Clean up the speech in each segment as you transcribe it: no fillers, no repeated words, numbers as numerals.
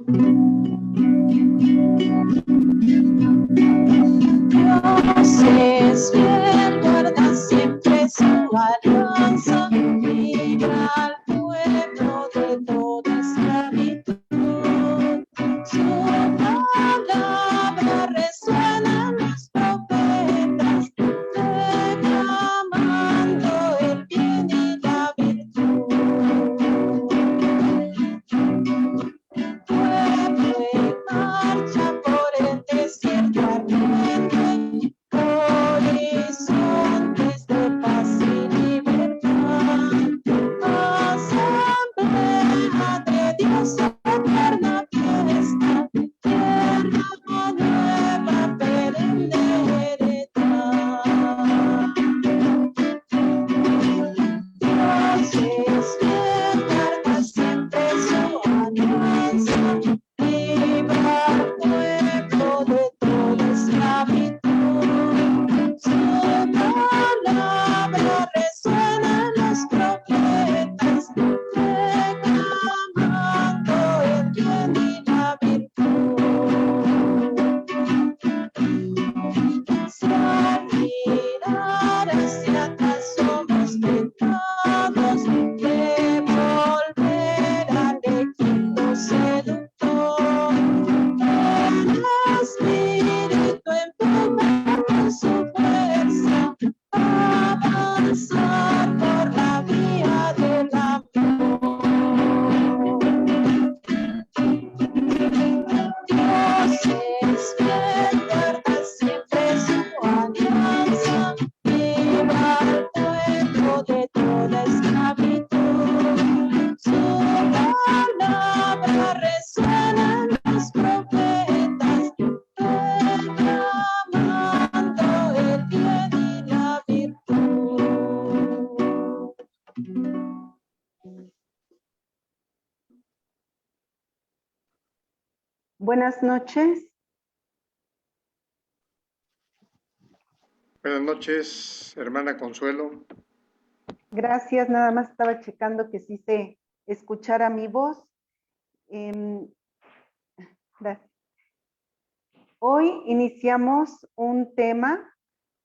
Dios es fiel, guarda siempre su alianza, libra al pueblo de toda esclavitud. Su palabra resuena en los profetas, declamando el bien y la virtud. Pueblo en marcha por el desierto ardiente, horizontes de paz y libertad. Asamblea de Dios, eterna fiesta, tierra nueva, perenne heredad. Dios es fiel, guarda siempre su alianza, libra al pueblo de toda esclavitud. Su palabra resuena en los profetas, declamando el bien y la virtud. Si al mirar hacia atrás somos tentados de volver al Egipto seductor, el Espíritu empuja con su fuerza a avanzar por la vía del amor. Dios es fiel, guarda siempre su alianza, libra al pueblo de toda esclavitud. Su palabra resuena en los profetas, declamando el bien y la virtud. Buenas noches. Buenas noches, hermana Consuelo. Gracias, nada más estaba checando que sí se escuchara mi voz. Gracias. Hoy iniciamos un tema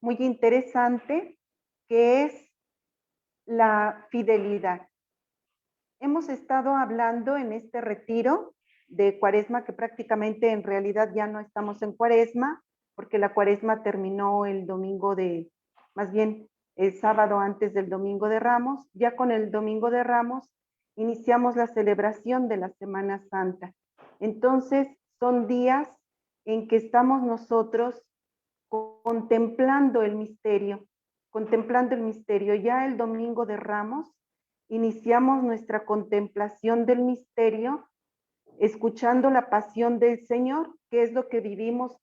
muy interesante que es la fidelidad. Hemos estado hablando en este retiro de Cuaresma, que prácticamente en realidad ya no estamos en Cuaresma, porque la Cuaresma terminó el domingo más bien el sábado antes del Domingo de Ramos. Ya con el Domingo de Ramos iniciamos la celebración de la Semana Santa. Entonces son días en que estamos nosotros contemplando el misterio. Ya el Domingo de Ramos iniciamos nuestra contemplación del misterio, escuchando la pasión del Señor, que es lo que vivimos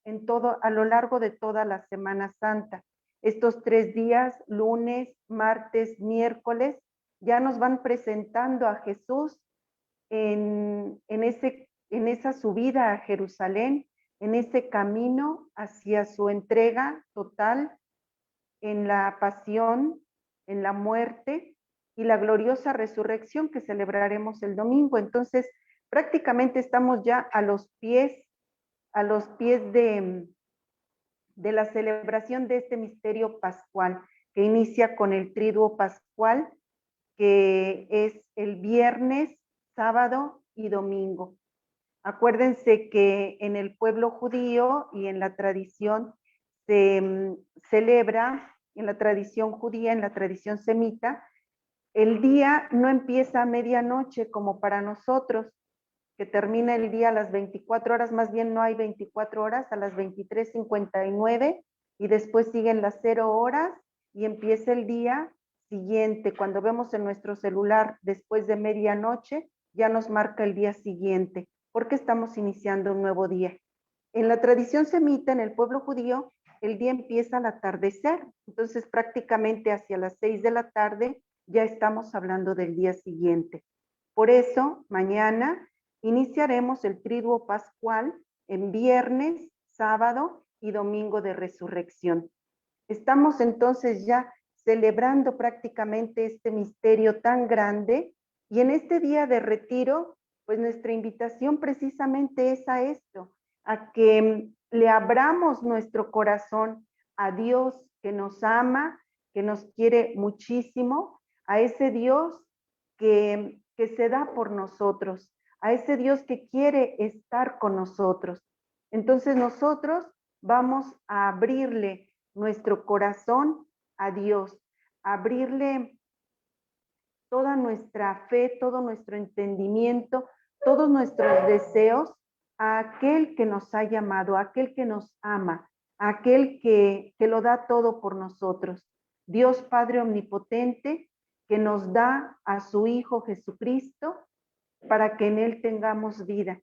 a lo largo de toda la Semana Santa. Estos 3 días, lunes, martes, miércoles, ya nos van presentando a Jesús en esa subida a Jerusalén, en ese camino hacia su entrega total, en la pasión, en la muerte y la gloriosa resurrección que celebraremos el domingo. Entonces, prácticamente estamos ya a los pies de la celebración de este misterio pascual, que inicia con el triduo pascual, que es el viernes, sábado y domingo. Acuérdense que en el pueblo judío y en la tradición se celebra, en la tradición judía, en la tradición semita, el día no empieza a medianoche como para nosotros, que termina el día a las 24 horas, más bien no hay 24 horas, a las 23:59, y después siguen las 0 horas y empieza el día siguiente. Cuando vemos en nuestro celular después de medianoche, ya nos marca el día siguiente, porque estamos iniciando un nuevo día. En la tradición semita, en el pueblo judío, el día empieza al atardecer, entonces prácticamente hacia las 6 de la tarde ya estamos hablando del día siguiente. Por eso, mañana iniciaremos el triduo pascual en viernes, sábado y domingo de resurrección. Estamos entonces ya celebrando prácticamente este misterio tan grande, y en este día de retiro pues nuestra invitación precisamente es a esto, a que le abramos nuestro corazón a Dios que nos ama, que nos quiere muchísimo, a ese Dios que se da por nosotros, a ese Dios que quiere estar con nosotros. Entonces nosotros vamos a abrirle nuestro corazón a Dios, a abrirle toda nuestra fe, todo nuestro entendimiento, todos nuestros deseos a aquel que nos ha llamado, a aquel que nos ama, a aquel que lo da todo por nosotros. Dios Padre Omnipotente, que nos da a su Hijo Jesucristo para que en Él tengamos vida.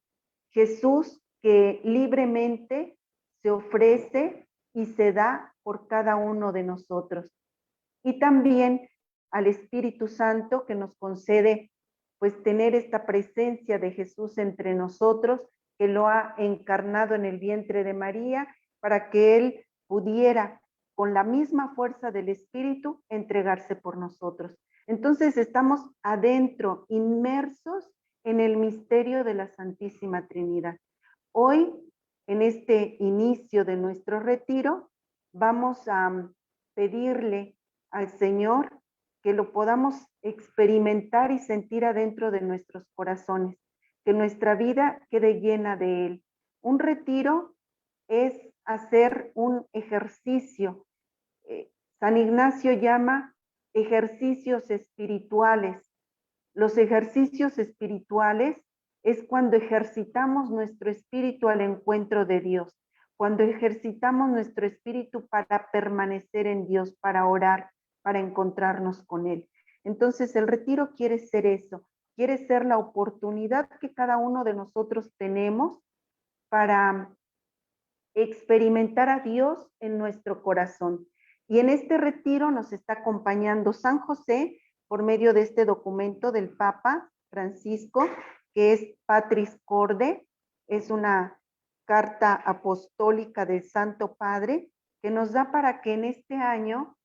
Jesús que libremente se ofrece y se da por cada uno de nosotros. Y también al Espíritu Santo que nos concede pues tener esta presencia de Jesús entre nosotros, que lo ha encarnado en el vientre de María, para que Él pudiera con la misma fuerza del Espíritu entregarse por nosotros. Entonces estamos adentro, inmersos en el misterio de la Santísima Trinidad. Hoy, en este inicio de nuestro retiro, vamos a pedirle al Señor que lo podamos experimentar y sentir adentro de nuestros corazones, que nuestra vida quede llena de Él. Un retiro es hacer un ejercicio. San Ignacio llama ejercicios espirituales. Los ejercicios espirituales es cuando ejercitamos nuestro espíritu al encuentro de Dios, cuando ejercitamos nuestro espíritu para permanecer en Dios, para orar, para encontrarnos con Él. Entonces el retiro quiere ser eso, quiere ser la oportunidad que cada uno de nosotros tenemos para experimentar a Dios en nuestro corazón. Y en este retiro nos está acompañando San José por medio de este documento del Papa Francisco, que es Patris Corde, es una carta apostólica del Santo Padre que nos da para que en este año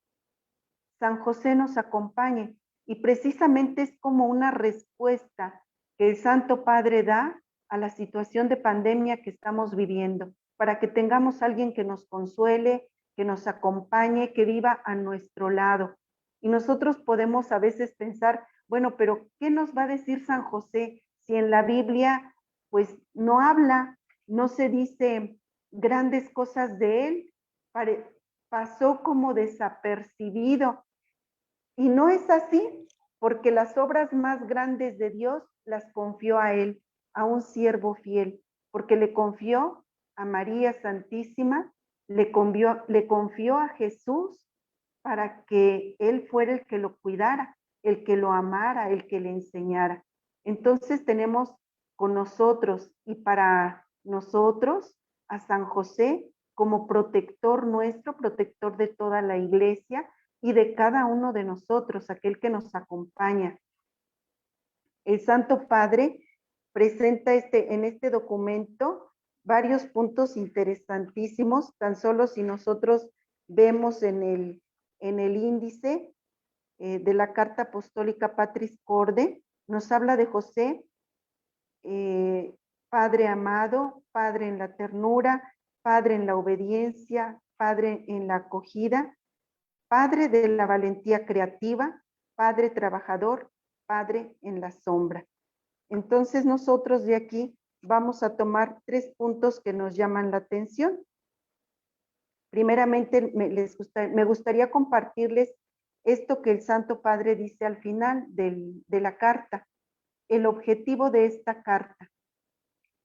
San José nos acompañe. Y precisamente es como una respuesta que el Santo Padre da a la situación de pandemia que estamos viviendo, para que tengamos a alguien que nos consuele, que nos acompañe, que viva a nuestro lado. Y nosotros podemos a veces pensar, bueno, pero ¿qué nos va a decir San José si en la Biblia pues no habla, no se dice grandes cosas de él? Pasó como desapercibido. Y no es así, porque las obras más grandes de Dios las confió a él, a un siervo fiel, porque le confió a María Santísima, le confió a Jesús para que él fuera el que lo cuidara, el que lo amara, el que le enseñara. Entonces tenemos con nosotros y para nosotros a San José como protector nuestro, protector de toda la iglesia y de cada uno de nosotros, aquel que nos acompaña. El Santo Padre presenta en este documento varios puntos interesantísimos, tan solo si nosotros vemos en el índice de la Carta Apostólica Patris Corde, nos habla de José, Padre amado, Padre en la ternura, Padre en la obediencia, Padre en la acogida, Padre de la valentía creativa, Padre trabajador, Padre en la sombra. Entonces nosotros de aquí vamos a tomar 3 puntos que nos llaman la atención. Primeramente, me gustaría compartirles esto que el Santo Padre dice al final de la carta, el objetivo de esta carta.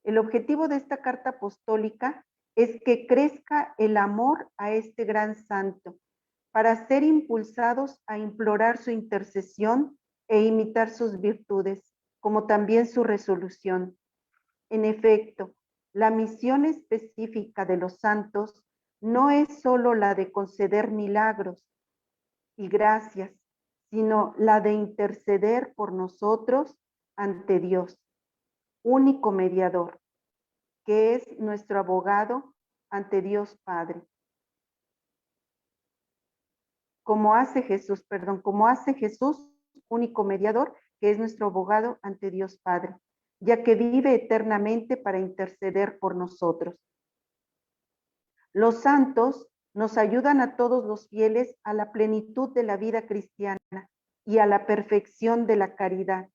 El objetivo de esta carta apostólica es que crezca el amor a este gran santo, para ser impulsados a implorar su intercesión e imitar sus virtudes, como también su resolución. En efecto, la misión específica de los santos no es solo la de conceder milagros y gracias, sino la de interceder por nosotros ante Dios, único mediador, que es nuestro abogado ante Dios Padre. Como hace Jesús, único mediador, que es nuestro abogado ante Dios Padre. ya que vive eternamente para interceder por nosotros. Los santos nos ayudan a todos los fieles a la plenitud de la vida cristiana y a la perfección de la caridad.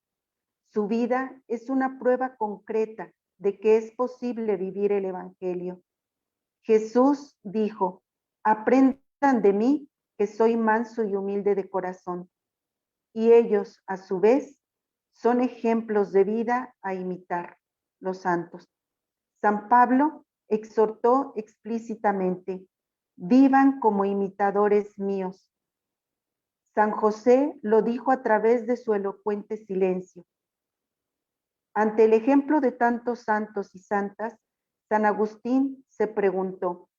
Su vida es una prueba concreta de que es posible vivir el Evangelio. Jesús dijo: aprendan de mí, que soy manso y humilde de corazón. Y ellos, a su vez, son ejemplos de vida a imitar, los santos. San Pablo exhortó explícitamente: vivan como imitadores míos. San José lo dijo a través de su elocuente silencio. Ante el ejemplo de tantos santos y santas, San Agustín se preguntó: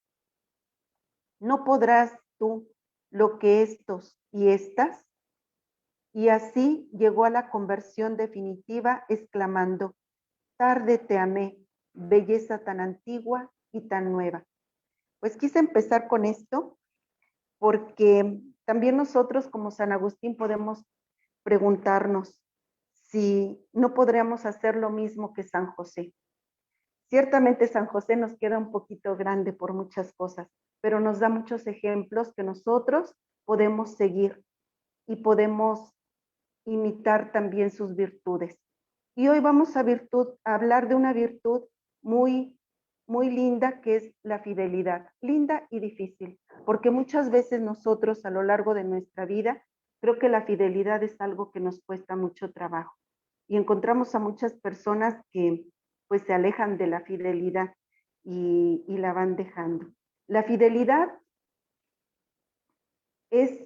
¿no podrás tú lo que estos y estas? Y así llegó a la conversión definitiva, exclamando: tarde te amé, belleza tan antigua y tan nueva. Pues quise empezar con esto porque también nosotros como San Agustín podemos preguntarnos si no podríamos hacer lo mismo que San José. Ciertamente San José nos queda un poquito grande por muchas cosas, pero nos da muchos ejemplos que nosotros podemos seguir y podemos imitar también sus virtudes. Y hoy vamos a hablar de una virtud muy linda, que es la fidelidad. Linda y difícil, porque muchas veces nosotros a lo largo de nuestra vida, creo que la fidelidad es algo que nos cuesta mucho trabajo. Y encontramos a muchas personas que pues se alejan de la fidelidad y la van dejando. La fidelidad es,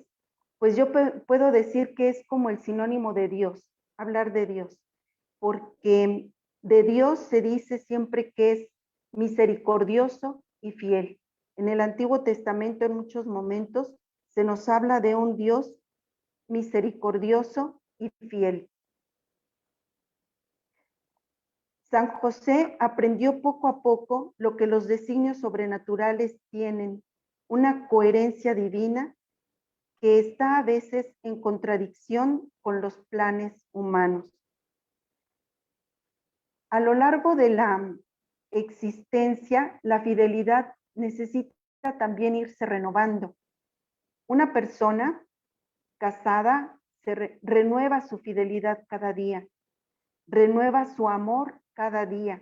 pues yo puedo decir que es como el sinónimo de Dios, hablar de Dios, porque de Dios se dice siempre que es misericordioso y fiel. En el Antiguo Testamento en muchos momentos se nos habla de un Dios misericordioso y fiel. San José aprendió poco a poco lo que los designios sobrenaturales tienen, una coherencia divina que está a veces en contradicción con los planes humanos. A lo largo de la existencia, la fidelidad necesita también irse renovando. Una persona casada renueva su fidelidad cada día, renueva su amor cada día,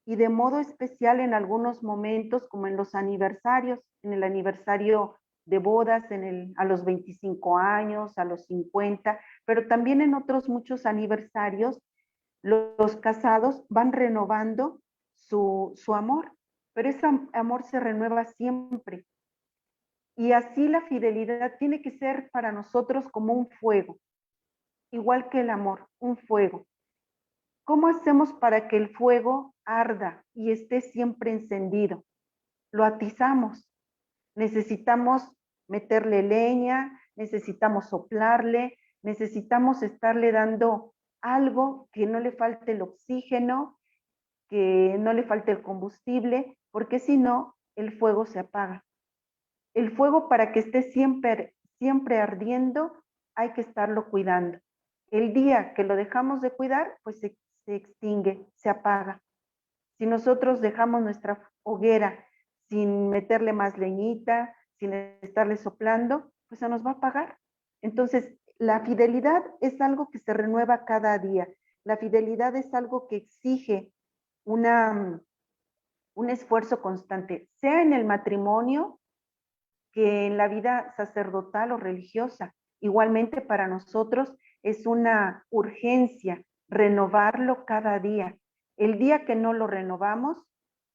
y de modo especial en algunos momentos, como en los aniversarios, en el aniversario de bodas, a los 25 años, a los 50, pero también en otros muchos aniversarios, los casados van renovando su amor, pero ese amor se renueva siempre. Y así la fidelidad tiene que ser para nosotros como un fuego, igual que el amor, un fuego. ¿Cómo hacemos para que el fuego arda y esté siempre encendido? Lo atizamos. Necesitamos meterle leña, necesitamos soplarle, necesitamos estarle dando algo que no le falte el oxígeno, que no le falte el combustible, porque si no, el fuego se apaga. El fuego, para que esté siempre ardiendo, hay que estarlo cuidando. El día que lo dejamos de cuidar, pues se extingue, se apaga. Si nosotros dejamos nuestra hoguera sin meterle más leñita, sin estarle soplando, pues se nos va a apagar. Entonces, la fidelidad es algo que se renueva cada día. La fidelidad es algo que exige un esfuerzo constante, sea en el matrimonio que en la vida sacerdotal o religiosa. Igualmente para nosotros es una urgencia renovarlo cada día. El día que no lo renovamos,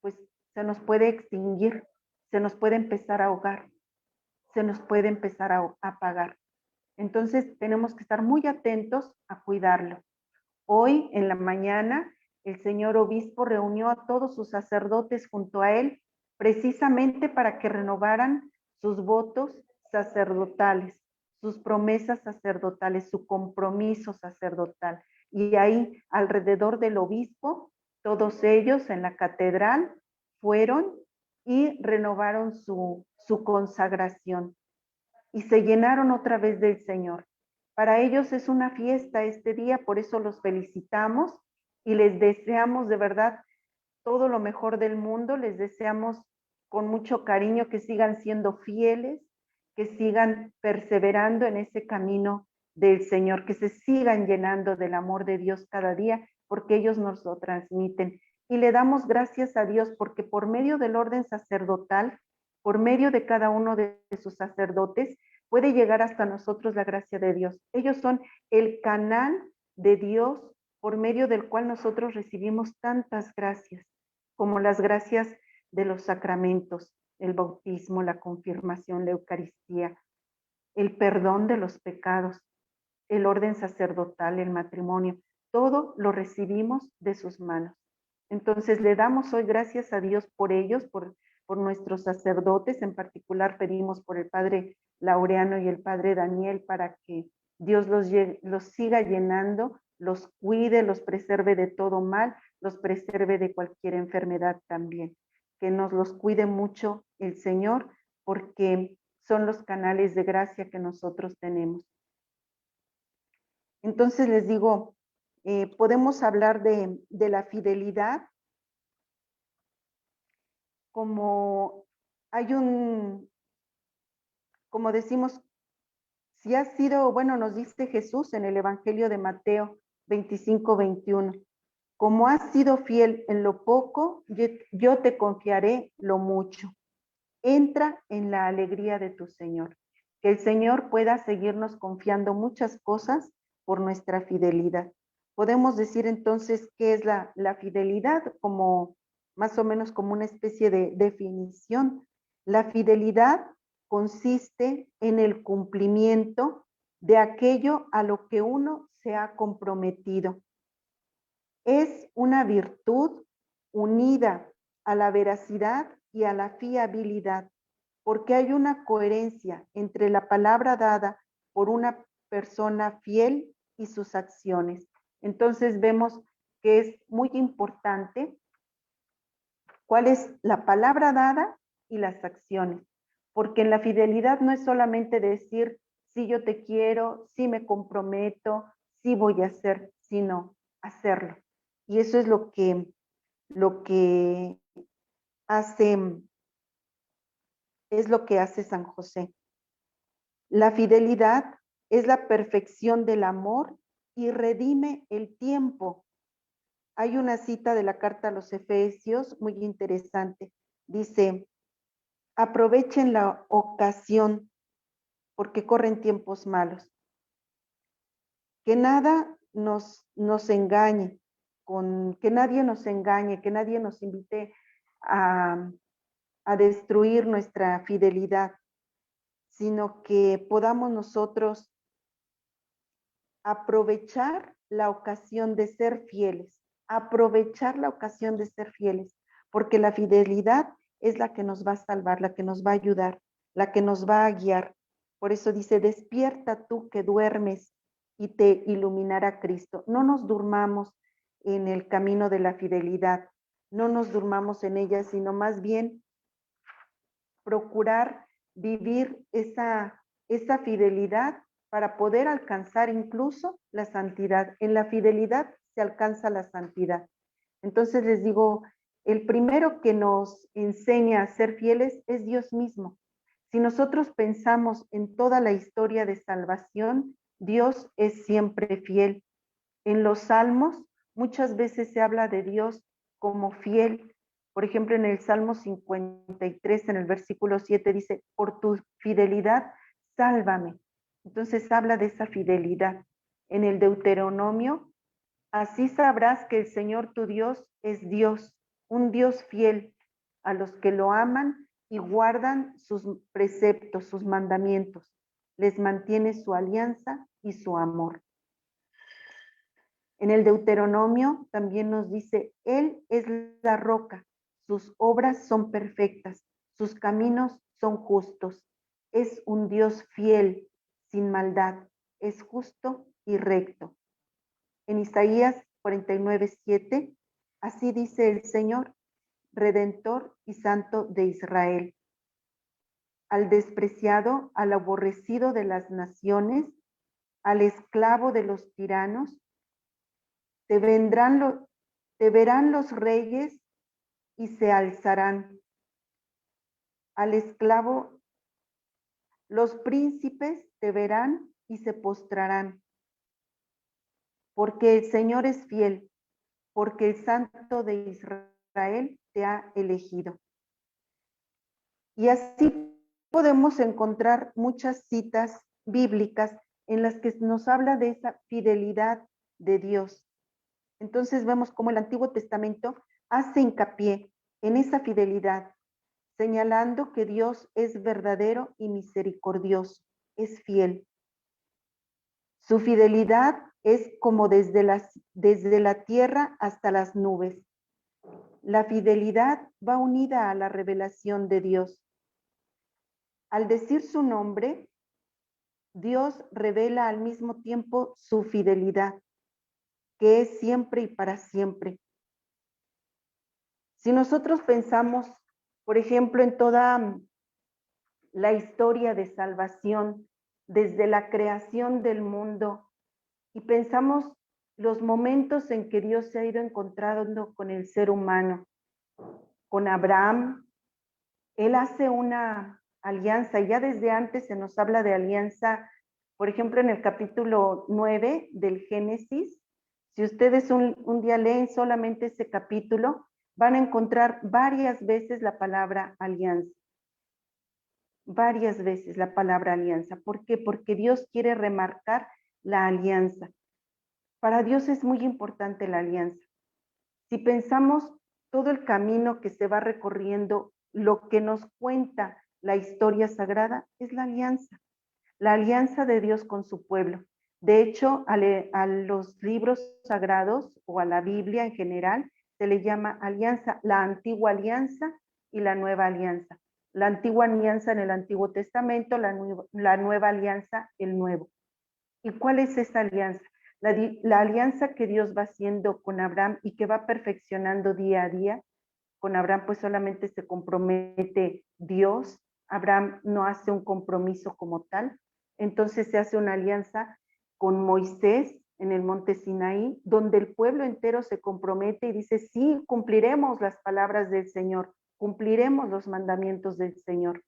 pues se nos puede extinguir, se nos puede empezar a ahogar, se nos puede empezar a apagar. Entonces tenemos que estar muy atentos a cuidarlo. Hoy en la mañana el señor obispo reunió a todos sus sacerdotes junto a él, precisamente para que renovaran sus votos sacerdotales, sus promesas sacerdotales, su compromiso sacerdotal. Y ahí, alrededor del obispo, todos ellos en la catedral fueron y renovaron su consagración y se llenaron otra vez del Señor. Para ellos es una fiesta este día, por eso los felicitamos y les deseamos de verdad todo lo mejor del mundo, les deseamos con mucho cariño que sigan siendo fieles, que sigan perseverando en ese camino del Señor, que se sigan llenando del amor de Dios cada día, porque ellos nos lo transmiten. Y le damos gracias a Dios porque por medio del orden sacerdotal, por medio de cada uno de sus sacerdotes, puede llegar hasta nosotros la gracia de Dios. Ellos son el canal de Dios por medio del cual nosotros recibimos tantas gracias, como las gracias de los sacramentos, el bautismo, la confirmación, la Eucaristía, el perdón de los pecados, el orden sacerdotal, el matrimonio, todo lo recibimos de sus manos. Entonces le damos hoy gracias a Dios por ellos, por nuestros sacerdotes, en particular pedimos por el padre Laureano y el padre Daniel para que Dios los siga llenando, los cuide, los preserve de todo mal, los preserve de cualquier enfermedad también. Que nos los cuide mucho el Señor, porque son los canales de gracia que nosotros tenemos. Entonces les digo, podemos hablar de la fidelidad como hay como decimos, si has sido, bueno, nos dice Jesús en el Evangelio de Mateo 25-21, como has sido fiel en lo poco, yo te confiaré lo mucho. Entra en la alegría de tu Señor. Que el Señor pueda seguirnos confiando muchas cosas por nuestra fidelidad. Podemos decir entonces qué es la fidelidad, como más o menos como una especie de definición. La fidelidad consiste en el cumplimiento de aquello a lo que uno se ha comprometido. Es una virtud unida a la veracidad y a la fiabilidad, porque hay una coherencia entre la palabra dada por una persona fiel y sus acciones. Entonces vemos que es muy importante cuál es la palabra dada y las acciones, porque en la fidelidad no es solamente decir, sí yo te quiero, sí me comprometo, sí voy a hacer, sino hacerlo. Y eso es lo que hace, es lo que hace San José. La fidelidad es la perfección del amor y redime el tiempo. Hay una cita de la carta a los Efesios muy interesante. Dice, aprovechen la ocasión porque corren tiempos malos. Que nada nos engañe, que nadie nos engañe, que nadie nos invite a destruir nuestra fidelidad, sino que podamos nosotros aprovechar la ocasión de ser fieles, aprovechar la ocasión de ser fieles, porque la fidelidad es la que nos va a salvar, la que nos va a ayudar, la que nos va a guiar. Por eso dice, despierta tú que duermes y te iluminará Cristo. No nos durmamos en el camino de la fidelidad, no nos durmamos en ella, sino más bien procurar vivir esa fidelidad para poder alcanzar incluso la santidad. En la fidelidad se alcanza la santidad. Entonces les digo, el primero que nos enseña a ser fieles es Dios mismo. Si nosotros pensamos en toda la historia de salvación, Dios es siempre fiel. En los salmos muchas veces se habla de Dios como fiel. Por ejemplo, en el Salmo 53, en el versículo 7, dice, por tu fidelidad, sálvame. Entonces habla de esa fidelidad. En el Deuteronomio, así sabrás que el Señor tu Dios es Dios, un Dios fiel a los que lo aman y guardan sus preceptos, sus mandamientos. Les mantiene su alianza y su amor. En el Deuteronomio también nos dice, Él es la roca, sus obras son perfectas, sus caminos son justos. Es un Dios fiel, sin maldad, es justo y recto. En Isaías 49:7, así dice el Señor, Redentor y Santo de Israel. Al despreciado, al aborrecido de las naciones, al esclavo de los tiranos, te vendrán Te verán los reyes y se alzarán. Al esclavo, los príncipes te verán y se postrarán. Porque el Señor es fiel, porque el Santo de Israel te ha elegido. Y así podemos encontrar muchas citas bíblicas en las que nos habla de esa fidelidad de Dios. Entonces vemos cómo el Antiguo Testamento hace hincapié en esa fidelidad, señalando que Dios es verdadero y misericordioso, es fiel. Su fidelidad es como desde la tierra hasta las nubes. La fidelidad va unida a la revelación de Dios. Al decir su nombre, Dios revela al mismo tiempo su fidelidad, que es siempre y para siempre. Si nosotros pensamos, por ejemplo, en toda la historia de salvación, desde la creación del mundo, y pensamos los momentos en que Dios se ha ido encontrando con el ser humano, con Abraham, él hace una alianza, y ya desde antes se nos habla de alianza, por ejemplo, en el capítulo 9 del Génesis. Si ustedes un día leen solamente ese capítulo, van a encontrar varias veces la palabra alianza. Varias veces la palabra alianza. ¿Por qué? Porque Dios quiere remarcar la alianza. Para Dios es muy importante la alianza. Si pensamos todo el camino que se va recorriendo, lo que nos cuenta la historia sagrada es la alianza de Dios con su pueblo. De hecho, a los libros sagrados o a la Biblia en general se le llama alianza, la antigua alianza y la nueva alianza. La antigua alianza en el Antiguo Testamento, la nueva alianza, el Nuevo. ¿Y cuál es esa alianza? La alianza que Dios va haciendo con Abraham y que va perfeccionando día a día. Con Abraham pues solamente se compromete Dios. Abraham no hace un compromiso como tal. Entonces se hace una alianza con Moisés en el monte Sinaí, donde el pueblo entero se compromete y dice, sí, cumpliremos las palabras del Señor, cumpliremos los mandamientos del Señor.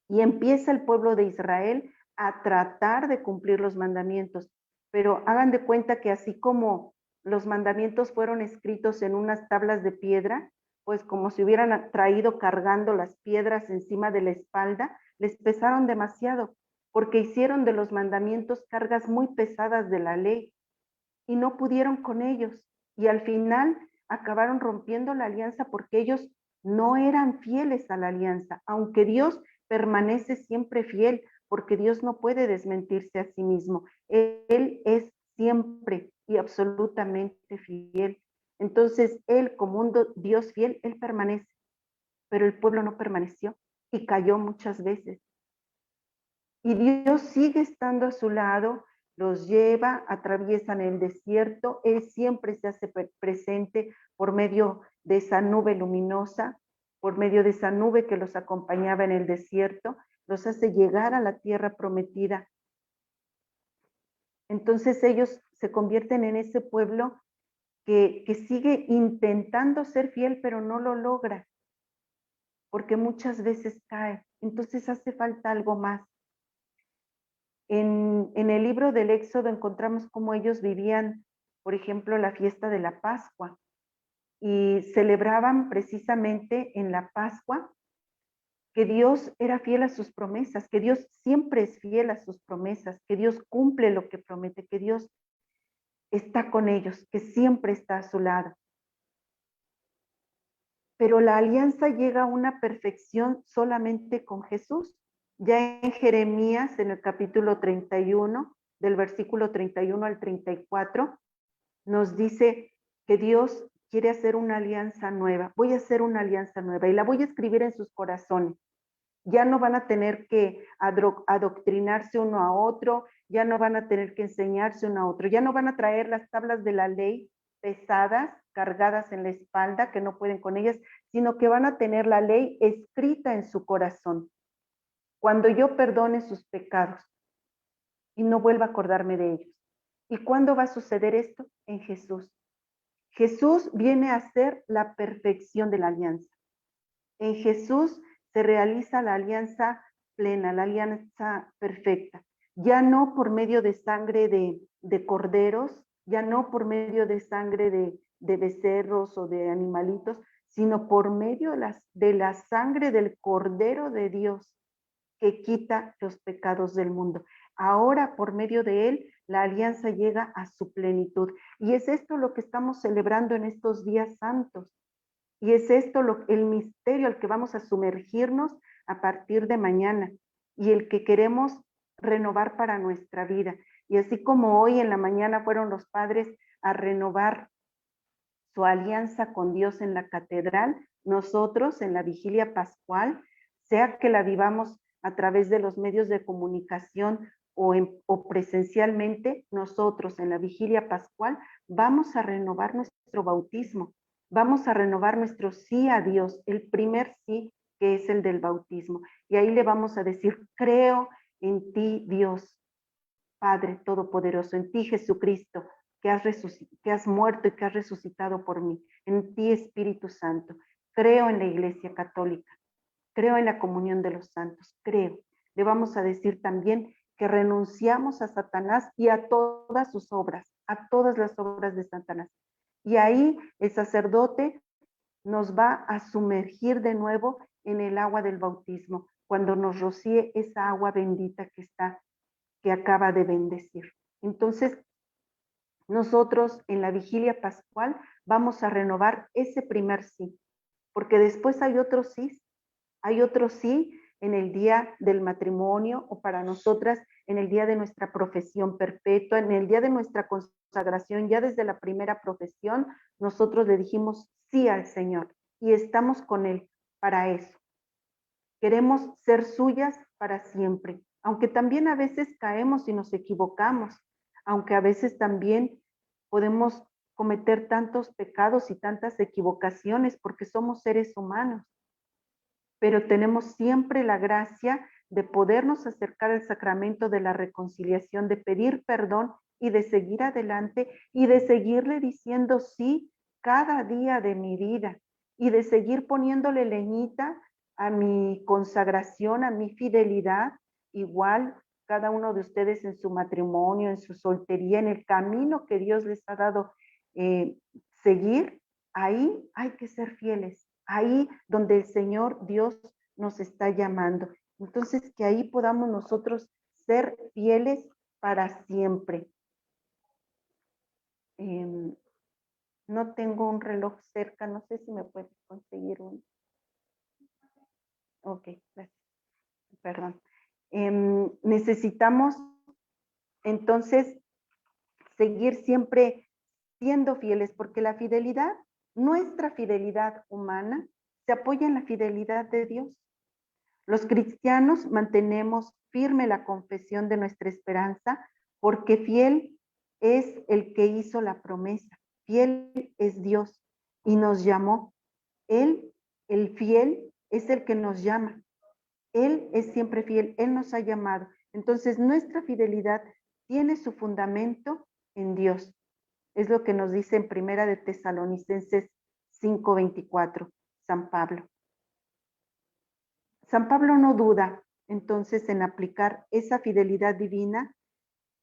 Y empieza el pueblo de Israel a tratar de cumplir los mandamientos. Pero hagan de cuenta que así como los mandamientos fueron escritos en unas tablas de piedra, pues como si hubieran traído cargando las piedras encima de la espalda, les pesaron demasiado, porque hicieron de los mandamientos cargas muy pesadas de la ley y no pudieron con ellos. Y al final acabaron rompiendo la alianza porque ellos no eran fieles a la alianza, aunque Dios permanece siempre fiel, porque Dios no puede desmentirse a sí mismo. Él es siempre y absolutamente fiel. Entonces, Él como un Dios fiel, Él permanece, pero el pueblo no permaneció y cayó muchas veces. Y Dios sigue estando a su lado, los lleva, atraviesan el desierto, Él siempre se hace presente por medio de esa nube luminosa, por medio de esa nube que los acompañaba en el desierto, los hace llegar a la tierra prometida. Entonces ellos se convierten en ese pueblo que sigue intentando ser fiel, pero no lo logra, porque muchas veces cae. Entonces hace falta algo más. En el libro del Éxodo encontramos cómo ellos vivían, por ejemplo, la fiesta de la Pascua y celebraban precisamente en la Pascua que Dios era fiel a sus promesas, que Dios siempre es fiel a sus promesas, que Dios cumple lo que promete, que Dios está con ellos, que siempre está a su lado. Pero la alianza llega a una perfección solamente con Jesús. Ya en Jeremías, en el capítulo 31, del versículo 31 al 34, nos dice que Dios quiere hacer una alianza nueva. Voy a hacer una alianza nueva y la voy a escribir en sus corazones. Ya no van a tener que adoctrinarse uno a otro, ya no van a tener que enseñarse uno a otro, ya no van a traer las tablas de la ley pesadas, cargadas en la espalda, que no pueden con ellas, sino que van a tener la ley escrita en su corazón. Cuando yo perdone sus pecados y no vuelva a acordarme de ellos. ¿Y cuándo va a suceder esto? En Jesús. Jesús viene a ser la perfección de la alianza. En Jesús se realiza la alianza plena, la alianza perfecta. Ya no por medio de sangre de corderos, ya no por medio de sangre de becerros o de animalitos, sino por medio de la sangre del Cordero de Dios que quita los pecados del mundo. Ahora, por medio de él, la alianza llega a su plenitud. Y es esto lo que estamos celebrando en estos días santos. Y es esto el misterio al que vamos a sumergirnos a partir de mañana y el que queremos renovar para nuestra vida. Y así como hoy en la mañana fueron los padres a renovar su alianza con Dios en la catedral, nosotros en la vigilia pascual, sea que la vivamos a través de los medios de comunicación o presencialmente, nosotros en la vigilia pascual vamos a renovar nuestro bautismo, vamos a renovar nuestro sí a Dios, el primer sí que es el del bautismo. Y ahí le vamos a decir, creo en ti, Dios, Padre Todopoderoso, en ti, Jesucristo, que has muerto y que has resucitado por mí, en ti, Espíritu Santo. Creo en la Iglesia Católica, creo en la comunión de los santos, creo. Le vamos a decir también que renunciamos a Satanás y a todas sus obras, a todas las obras de Satanás. Y ahí el sacerdote nos va a sumergir de nuevo en el agua del bautismo, cuando nos rocíe esa agua bendita que acaba de bendecir. Entonces, nosotros en la vigilia pascual vamos a renovar ese primer sí, porque después hay otro sí en el día del matrimonio o para nosotras en el día de nuestra profesión perpetua, en el día de nuestra consagración, ya desde la primera profesión, nosotros le dijimos sí al Señor y estamos con Él para eso. Queremos ser suyas para siempre, aunque también a veces caemos y nos equivocamos, aunque a veces también podemos cometer tantos pecados y tantas equivocaciones porque somos seres humanos, pero tenemos siempre la gracia de podernos acercar al sacramento de la reconciliación, de pedir perdón y de seguir adelante y de seguirle diciendo sí cada día de mi vida y de seguir poniéndole leñita a mi consagración, a mi fidelidad, igual cada uno de ustedes en su matrimonio, en su soltería, en el camino que Dios les ha dado seguir, ahí hay que ser fieles, ahí donde el Señor Dios nos está llamando. Entonces, que ahí podamos nosotros ser fieles para siempre. No tengo un reloj cerca, no sé si me puedes conseguir uno. Ok, gracias. Perdón. Necesitamos entonces seguir siempre siendo fieles, porque la fidelidad, nuestra fidelidad humana, se apoya en la fidelidad de Dios. Los cristianos mantenemos firme la confesión de nuestra esperanza, porque fiel es el que hizo la promesa, fiel es Dios y nos llamó. Él, el fiel, es el que nos llama. Él es siempre fiel, Él nos ha llamado. Entonces, nuestra fidelidad tiene su fundamento en Dios. Es lo que nos dice en Primera de Tesalonicenses 5:24, San Pablo. San Pablo no duda, entonces, en aplicar esa fidelidad divina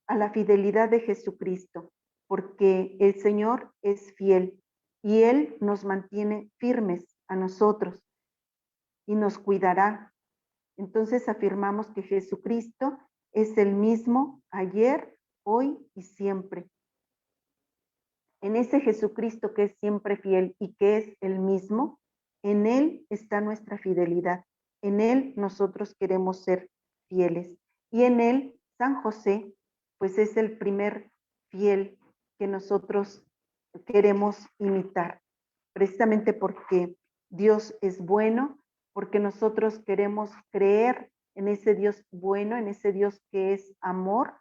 a la fidelidad de Jesucristo, porque el Señor es fiel y Él nos mantiene firmes a nosotros y nos cuidará. Entonces afirmamos que Jesucristo es el mismo ayer, hoy y siempre. En ese Jesucristo que es siempre fiel y que es el mismo, en Él está nuestra fidelidad. En Él nosotros queremos ser fieles. Y en Él, San José, pues es el primer fiel que nosotros queremos imitar. Precisamente porque Dios es bueno, porque nosotros queremos creer en ese Dios bueno, en ese Dios que es amor.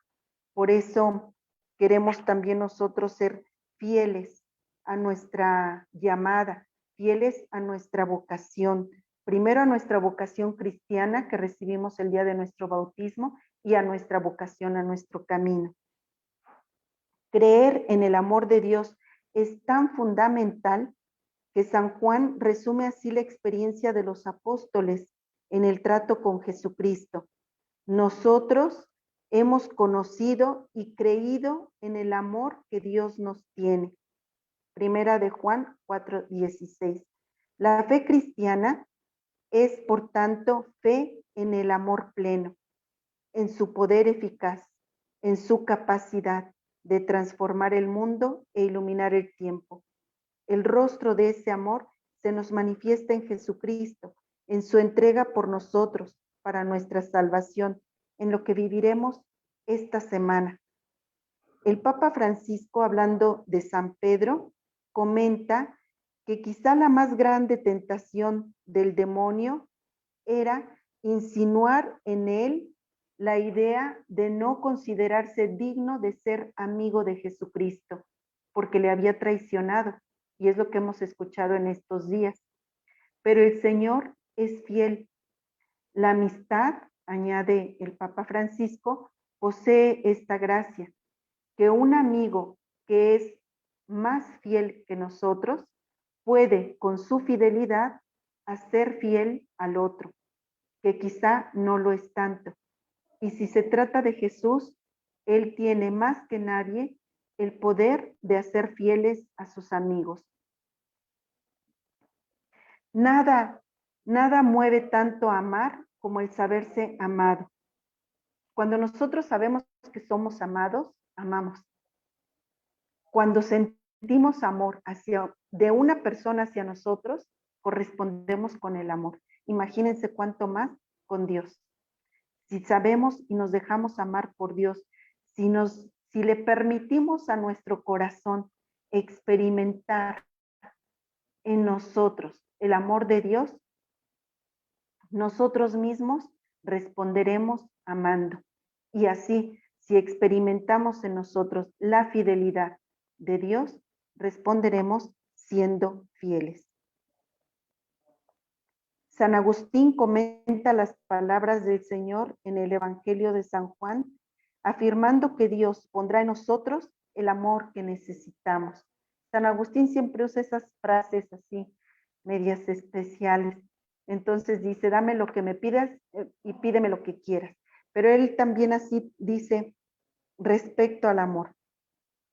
Por eso queremos también nosotros ser fieles a nuestra llamada, fieles a nuestra vocación. Primero a nuestra vocación cristiana que recibimos el día de nuestro bautismo y a nuestra vocación, a nuestro camino. Creer en el amor de Dios es tan fundamental que San Juan resume así la experiencia de los apóstoles en el trato con Jesucristo. Nosotros hemos conocido y creído en el amor que Dios nos tiene. Primera de Juan 4:16. La fe cristiana es, por tanto, fe en el amor pleno, en su poder eficaz, en su capacidad de transformar el mundo e iluminar el tiempo. El rostro de ese amor se nos manifiesta en Jesucristo, en su entrega por nosotros, para nuestra salvación, en lo que viviremos esta semana. El Papa Francisco, hablando de San Pedro, comenta que quizá la más grande tentación del demonio era insinuar en él la idea de no considerarse digno de ser amigo de Jesucristo, porque le había traicionado, y es lo que hemos escuchado en estos días. Pero el Señor es fiel. La amistad, añade el Papa Francisco, posee esta gracia, que un amigo que es más fiel que nosotros puede con su fidelidad hacer fiel al otro, que quizá no lo es tanto. Y si se trata de Jesús, Él tiene más que nadie el poder de hacer fieles a sus amigos. Nada mueve tanto a amar como el saberse amado. Cuando nosotros sabemos que somos amados, amamos. Cuando sentimos amor de una persona hacia nosotros, correspondemos con el amor. Imagínense cuánto más con Dios. Si sabemos y nos dejamos amar por Dios, si le permitimos a nuestro corazón experimentar en nosotros el amor de Dios, nosotros mismos responderemos amando. Y así, si experimentamos en nosotros la fidelidad de Dios, responderemos siendo fieles. San Agustín comenta las palabras del Señor en el Evangelio de San Juan, afirmando que Dios pondrá en nosotros el amor que necesitamos. San Agustín siempre usa esas frases así, medias especiales. Entonces dice, dame lo que me pidas y pídeme lo que quieras. Pero él también así dice respecto al amor.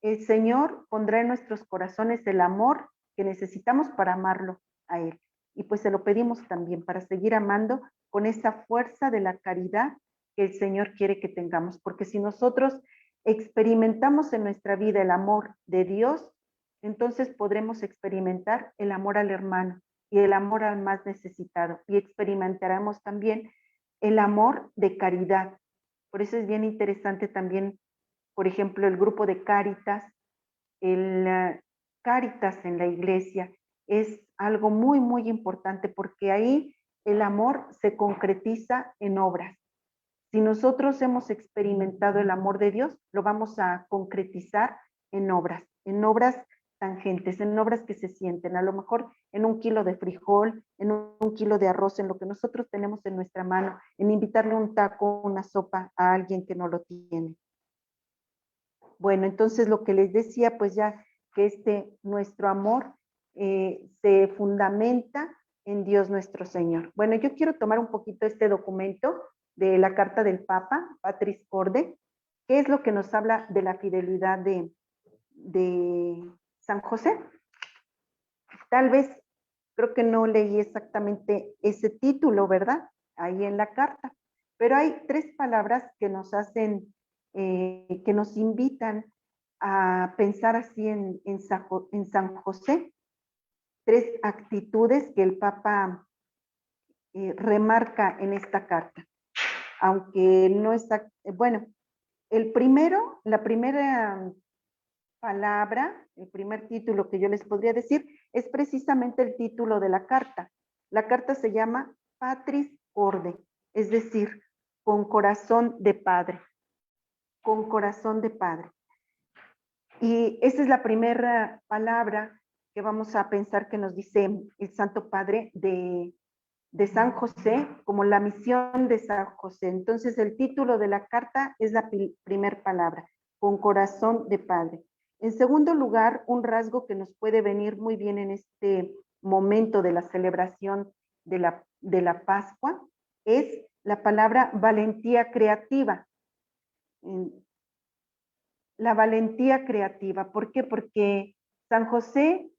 El Señor pondrá en nuestros corazones el amor que necesitamos para amarlo a Él. Y pues se lo pedimos también para seguir amando con esa fuerza de la caridad que el Señor quiere que tengamos. Porque si nosotros experimentamos en nuestra vida el amor de Dios, entonces podremos experimentar el amor al hermano y el amor al más necesitado. Y experimentaremos también el amor de caridad. Por eso es bien interesante también, por ejemplo, el grupo de Cáritas, el Cáritas en la iglesia, es algo muy, muy importante porque ahí el amor se concretiza en obras. Si nosotros hemos experimentado el amor de Dios, lo vamos a concretizar en obras tangentes, en obras que se sienten, a lo mejor en 1 kilo de frijol, en 1 kilo de arroz, en lo que nosotros tenemos en nuestra mano, en invitarle un taco, una sopa a alguien que no lo tiene. Bueno, entonces lo que les decía, pues ya que nuestro amor se fundamenta en Dios nuestro Señor. Bueno, yo quiero tomar un poquito este documento de la carta del Papa, Patris Corde, que es lo que nos habla de la fidelidad de San José. Tal vez, creo que no leí exactamente ese título, ¿verdad? Ahí en la carta. Pero hay 3 palabras que nos hacen, que nos invitan a pensar así en San José. 3 actitudes que el Papa remarca en esta carta. Aunque no está, bueno, la primera palabra, el primer título que yo les podría decir, es precisamente el título de la carta. La carta se llama Patris Corde, es decir, con corazón de padre. Con corazón de padre. Y esa es la primera palabra que vamos a pensar que nos dice el Santo Padre de San José, como la misión de San José. Entonces el título de la carta es la primera palabra, con corazón de padre. En segundo lugar, un rasgo que nos puede venir muy bien en este momento de la celebración de la Pascua es la palabra valentía creativa. La valentía creativa. ¿Por qué? Porque San José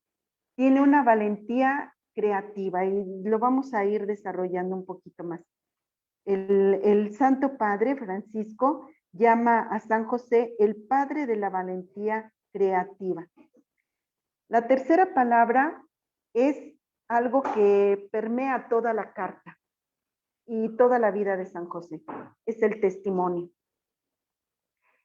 tiene una valentía creativa y lo vamos a ir desarrollando un poquito más. El Santo Padre Francisco llama a San José el padre de la valentía creativa. La tercera palabra es algo que permea toda la carta y toda la vida de San José. Es el testimonio.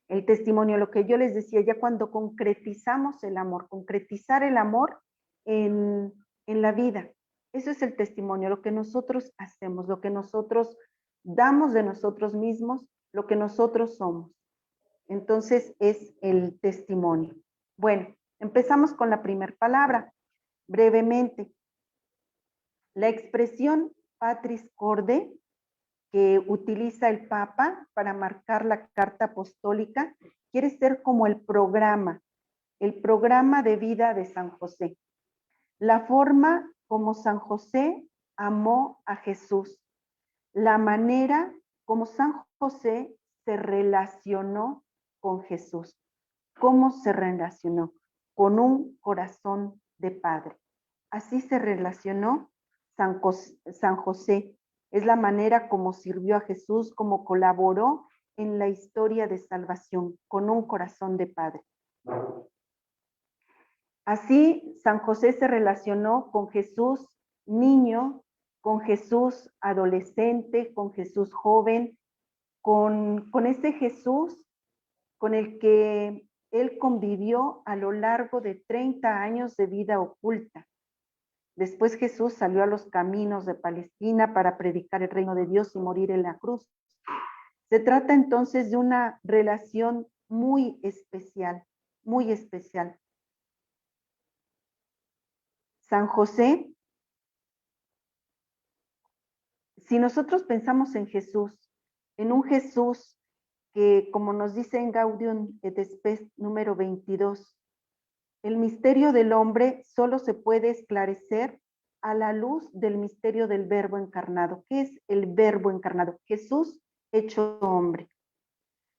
El testimonio, lo que yo les decía, ya cuando concretizamos el amor, concretizar el amor en la vida. Eso es el testimonio, lo que nosotros hacemos, lo que nosotros damos de nosotros mismos, lo que nosotros somos. Entonces es el testimonio. Bueno, empezamos con la primera palabra, brevemente. La expresión Patris Corde, que utiliza el Papa para marcar la carta apostólica, quiere ser como el programa de vida de San José. La forma como San José amó a Jesús, la manera como San José se relacionó con Jesús. ¿Cómo se relacionó? Con un corazón de padre. Así se relacionó San José. Es la manera como sirvió a Jesús, como colaboró en la historia de salvación, con un corazón de padre. Así, San José se relacionó con Jesús niño, con Jesús adolescente, con Jesús joven, con ese Jesús con el que él convivió a lo largo de 30 años de vida oculta. Después Jesús salió a los caminos de Palestina para predicar el reino de Dios y morir en la cruz. Se trata entonces de una relación muy especial, muy especial. San José, si nosotros pensamos en Jesús, en un Jesús que, como nos dice en Gaudium et Spes número 22, el misterio del hombre solo se puede esclarecer a la luz del misterio del Verbo encarnado. ¿Qué es el Verbo encarnado? Jesús hecho hombre.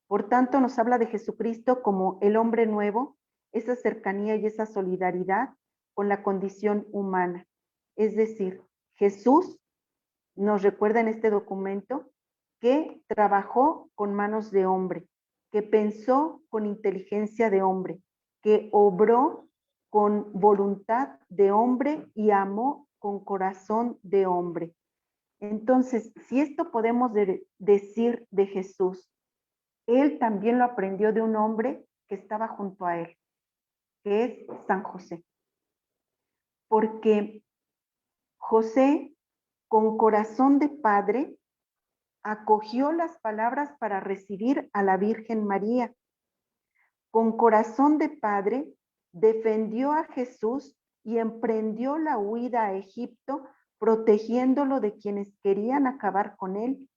Por tanto, nos habla de Jesucristo como el hombre nuevo, esa cercanía y esa solidaridad con la condición humana. Es decir, Jesús nos recuerda en este documento que trabajó con manos de hombre, que pensó con inteligencia de hombre, que obró con voluntad de hombre y amó con corazón de hombre. Entonces, si esto podemos decir de Jesús, él también lo aprendió de un hombre que estaba junto a él, que es San José. Porque José, con corazón de padre, acogió las palabras para recibir a la Virgen María. Con corazón de padre, defendió a Jesús y emprendió la huida a Egipto, protegiéndolo de quienes querían acabar con él.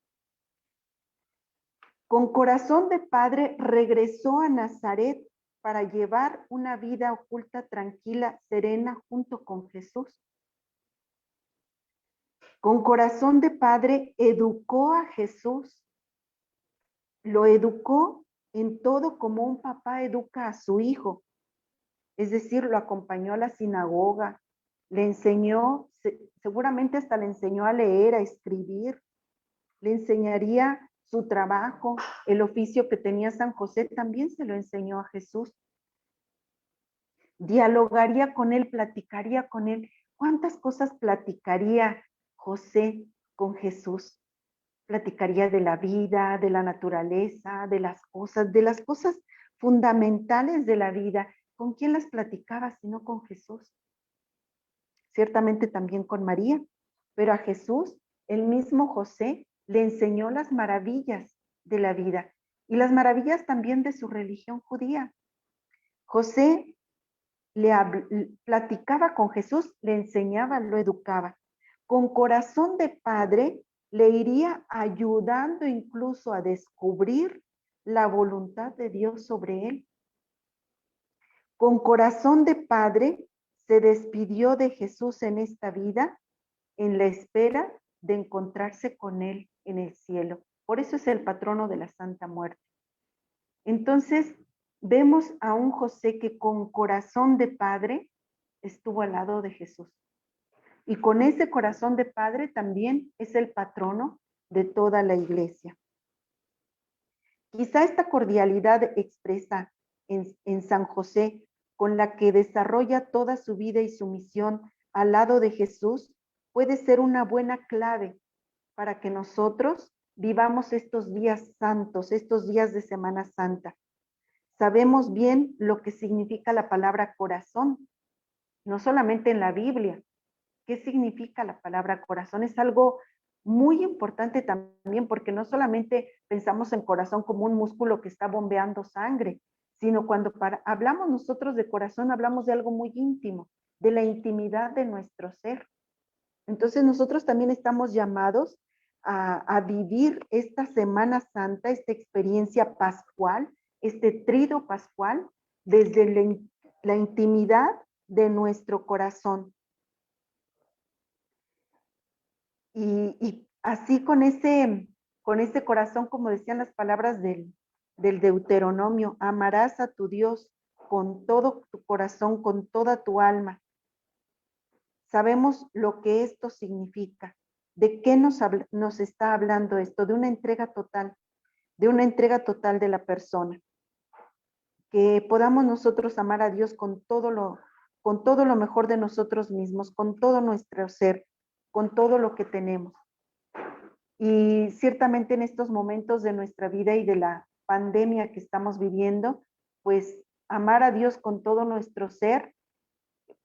Con corazón de padre, regresó a Nazaret para llevar una vida oculta, tranquila, serena, junto con Jesús. Con corazón de padre, educó a Jesús. Lo educó en todo como un papá educa a su hijo. Es decir, lo acompañó a la sinagoga, le enseñó, seguramente hasta le enseñó a leer, a escribir, le enseñaría su trabajo, el oficio que tenía San José, también se lo enseñó a Jesús. Dialogaría con él, platicaría con él. ¿Cuántas cosas platicaría José con Jesús? Platicaría de la vida, de la naturaleza, de las cosas fundamentales de la vida. ¿Con quién las platicaba sino con Jesús? Ciertamente también con María, pero a Jesús, el mismo José, le enseñó las maravillas de la vida y las maravillas también de su religión judía. José platicaba con Jesús, le enseñaba, lo educaba. Con corazón de padre, le iría ayudando incluso a descubrir la voluntad de Dios sobre él. Con corazón de padre se despidió de Jesús en esta vida en la espera de encontrarse con él en el cielo. Por eso es el patrono de la Santa Muerte. Entonces, vemos a un José que con corazón de padre estuvo al lado de Jesús. Y con ese corazón de padre también es el patrono de toda la iglesia. Quizá esta cordialidad expresa en San José, con la que desarrolla toda su vida y su misión al lado de Jesús, puede ser una buena clave para que nosotros vivamos estos días santos, estos días de Semana Santa. Sabemos bien lo que significa la palabra corazón, no solamente en la Biblia. ¿Qué significa la palabra corazón? Es algo muy importante también, porque no solamente pensamos en corazón como un músculo que está bombeando sangre, sino cuando hablamos nosotros de corazón, hablamos de algo muy íntimo, de la intimidad de nuestro ser. Entonces nosotros también estamos llamados a vivir esta Semana Santa, esta experiencia pascual, este trido pascual, desde la intimidad de nuestro corazón. Y así con ese corazón, como decían las palabras del Deuteronomio, amarás a tu Dios con todo tu corazón, con toda tu alma. Sabemos lo que esto significa. ¿De qué nos está hablando esto? De una entrega total de la persona. Que podamos nosotros amar a Dios con todo lo mejor de nosotros mismos, con todo nuestro ser, con todo lo que tenemos. Y ciertamente en estos momentos de nuestra vida y de la pandemia que estamos viviendo, pues amar a Dios con todo nuestro ser,